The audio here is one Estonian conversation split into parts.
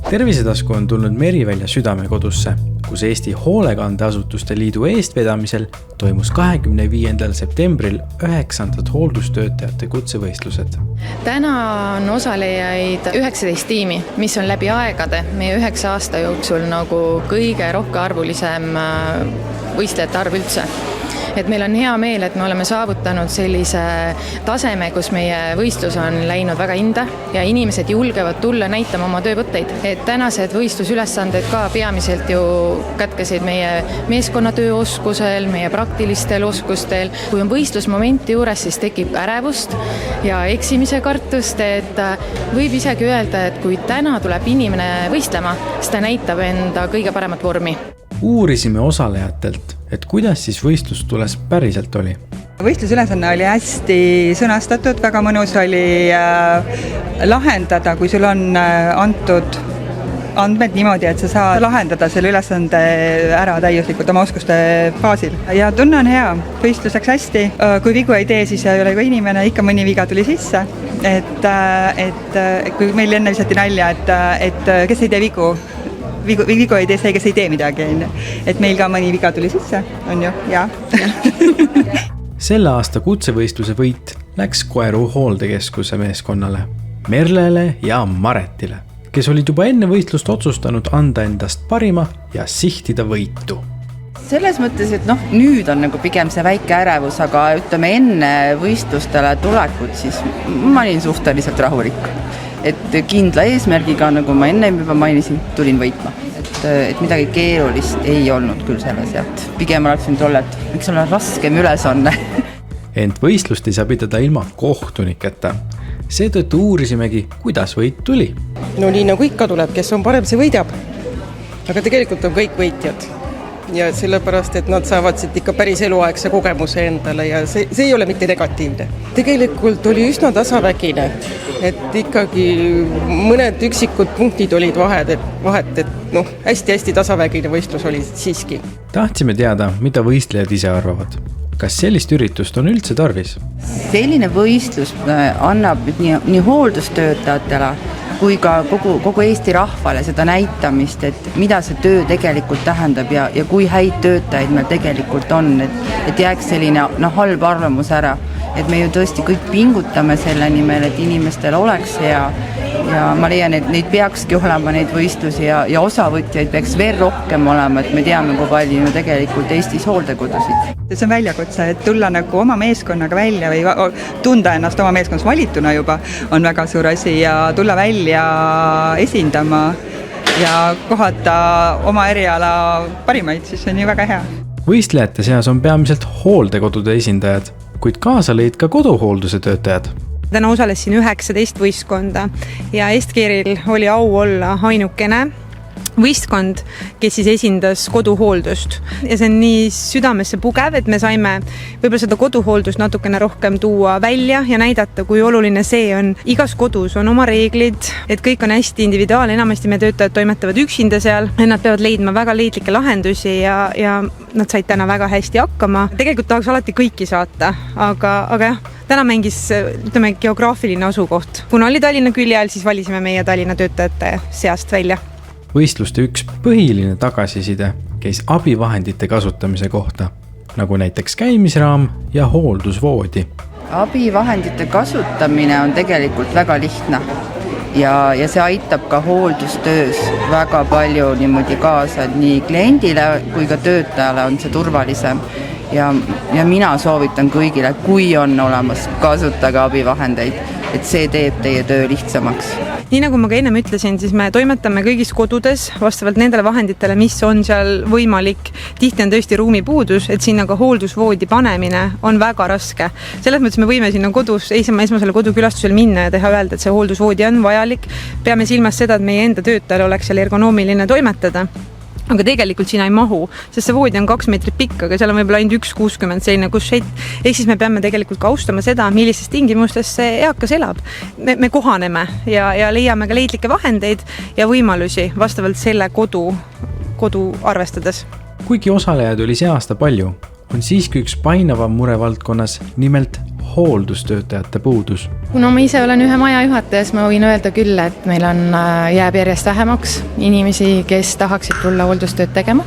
Tervisetasku on tulnud Merivälja Südamekodusse, kus Eesti Hoolekandeasutuste Liidu eestvedamisel toimus 25. septembril 9. hooldustöötajate kutsevõistlused. Täna on osalejaid 19 tiimi, mis on läbi aegade meie 9 aasta jooksul nagu kõige rohke arvulisem võistlejate arv üldse. Et meil on hea meel, et me oleme saavutanud sellise taseme, kus meie võistlus on läinud väga hinde ja inimesed julgevad tulla näitama oma töövõtteid. Et tänased võistlusülesanded ka peamiselt ju kätkesid meie meeskonnatööoskusel, meie praktilistel oskustel. Kui on võistlusmomenti juures, siis tekib ärevust ja eksimise kartust, et võib isegi öelda, et kui täna tuleb inimene võistlema, siis ta näitab enda kõige paremat vormi. Uurisime osalejatelt, et kuidas siis võistlustules päriselt oli. Võistlusülesanne oli hästi sõnastatud, väga mõnus oli lahendada, kui sul on antud andmed niimoodi, et sa saad lahendada selle ülesande ära täiuslikult oma oskuste baasil. Ja tunne on hea, võistlus läks hästi, kui vigu ei tee, siis ei ole ka inimene, ikka mõni viga tuli sisse. Et kui meil enne visati nalja, et kes ei tee vigu ei tee see, kes ei tee midagi. Et meil ka mõni viga tuli sisse, on ju, jaa. Selle aasta kutsevõistluse võit läks Koeru hooldekeskuse meeskonnale, Merlele ja Maretile, kes olid juba enne võistlust otsustanud anda endast parima ja sihtida võitu. Selles mõttes, et nüüd on nagu pigem see väike ärevus, aga ütleme enne võistlustele tulekut, siis ma olin suhteliselt rahulik. Et kindla eesmärgiga, nagu ma enne juba mainisin, tulin võitma. Et midagi keerulist ei olnud küll selles, et pigem oleks nüüd olla, et miks olla raskem ülesanne. Ent võistlust ei saa pidada ilma kohtuniketa. Seetõttu uurisimegi, kuidas võit tuli. No nii nagu ikka tuleb, kes on parem, see võidab. Aga tegelikult on kõik võitjad. Ja sellepärast, et nad saavad siit ikka päris eluaegse kogemuse endale ja see ei ole mitte negatiivne. Tegelikult oli üsna tasavägine, et ikkagi mõned üksikud punktid olid vahet, et hästi-hästi tasavägine võistlus oli siiski. Tahtsime teada, mida võistlejad ise arvavad. Kas sellist üritust on üldse tarvis? Selline võistlus annab nii hooldustöötajatele kui ka kogu Eesti rahvale seda näitamist, et mida see töö tegelikult tähendab ja kui häid töötajaid meil tegelikult on, et jääks selline halb arvamus ära. Et me ju tõesti kõik pingutame selle nimel, et inimestel oleks hea ja ma leian, et neid peakski olema neid võistlusi ja osavõtjaid peaks veel rohkem olema, et me teame, kui palju ju tegelikult Eestis hooldekodusid. See on väljakutse, et tulla nagu oma meeskonnaga välja või tunda ennast oma meeskonnas valituna juba on väga suur asi ja tulla välja esindama ja kohata oma eriala parimaid, siis on ju väga hea. Võistlejate seas on peamiselt hooldekodude esindajad, kuid kaasa lõid ka koduhoolduse töötajad. Täna osales siin 19 võistkonda ja Estkeril oli au olla ainukene võistkond, kes siis esindas koduhooldust. Ja see on nii südamesse pugev, et me saime võib-olla seda koduhooldust natukene rohkem tuua välja ja näidata, kui oluline see on. Igas kodus on oma reeglid, et kõik on hästi individuaalne, enamasti me töötajad toimetavad üksinda seal. Nad peavad leidma väga leidlikke lahendusi ja nad said täna väga hästi hakkama. Tegelikult tahaks alati kõiki saata, aga jah, täna mängis geograafiline asukoht. Kuna oli Tallinna külje all, siis valisime meie Tallinna töötajate seast välja. Võistluste üks põhiline tagasiside käis abivahendite kasutamise kohta, nagu näiteks käimisraam ja hooldusvoodi. Abivahendite kasutamine on tegelikult väga lihtne ja see aitab ka hooldustöös väga palju niimoodi kaasa, et nii kliendile kui ka töötajale on see turvalisem. Ja mina soovitan kõigile, kui on olemas, kasutage abivahendeid, et see teeb teie töö lihtsamaks. Nii nagu ma ka ennem ütlesin, siis me toimetame kõigis kodudes vastavalt nendele vahenditele, mis on seal võimalik. Tihti on tõesti ruumipuudus, et sinna ka hooldusvoodi panemine on väga raske. Selles mõttes me võime sinna kodus esmasele kodukülastusel minna ja teha öelda, et see hooldusvoodi on vajalik. Peame silmas seda, et meie enda töötajal oleks seal ergonoomiline toimetada. Aga tegelikult sinna ei mahu, sest see voodi on 2 meetrit pikk, aga seal on võib-olla ainult 1,60 selline kušett. Ehk siis me peame tegelikult ka austama seda, millises tingimustes see eakas elab. Me kohaneme ja leiame ka leidlikke vahendeid ja võimalusi vastavalt selle kodu arvestades. Kuigi osalejaid oli see aasta palju, on siiski üks painavam mure valdkonnas, nimelt hooldustöötajate puudus. kuna ma ise olen ühe maja juhataja, siis ma võin öelda küll, et meil jääb järjest vähemaks inimesi, kes tahaksid tulla hooldustööd tegema.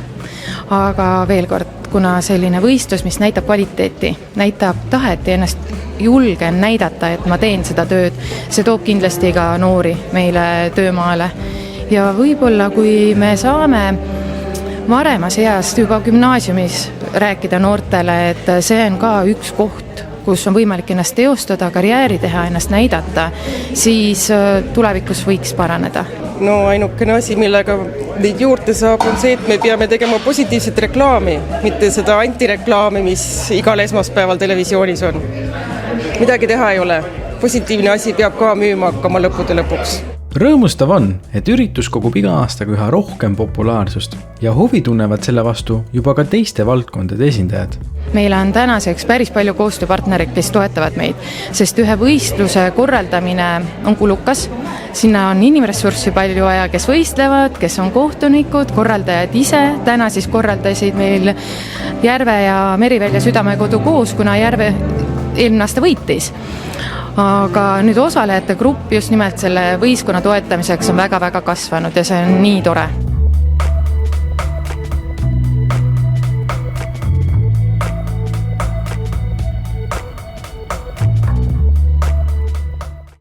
Aga veel kord, kuna selline võistlus, mis näitab kvaliteeti, näitab tahet ja ennast julgen näidata, et ma teen seda tööd, see toob kindlasti ka noori meile töömaale. Ja võib-olla, kui me saame varemas east juba gümnaasiumis rääkida noortele, et see on ka üks koht, kus on võimalik ennast teostada, karjääri teha, ennast näidata, siis tulevikus võiks paraneda. No ainukene asi, millega neid juurde saab, on see, et me peame tegema positiivset reklaami, mitte seda antireklaami, mis igal esmaspäeval televisioonis on. Midagi teha ei ole. Positiivne asi peab ka müüma hakkama lõppude lõpuks. Rõõmustav on, et üritus kogub iga aastaga üha rohkem populaarsust ja huvi tunnevad selle vastu juba ka teiste valdkondade esindajad. Meil on tänaseks päris palju koostööpartnereid, kes toetavad meid, sest ühe võistluse korraldamine on kulukas. Sinna on inimressurssi palju vaja, kes võistlevad, kes on kohtunikud, korraldajad ise. Täna siis korraldasid meil Järve ja Merivälja Südamekodu koos, kuna Järve eelmine aasta võitis. Aga nüüd osalejate grupp just nimelt selle võistkonna toetamiseks on väga-väga kasvanud ja see on nii tore.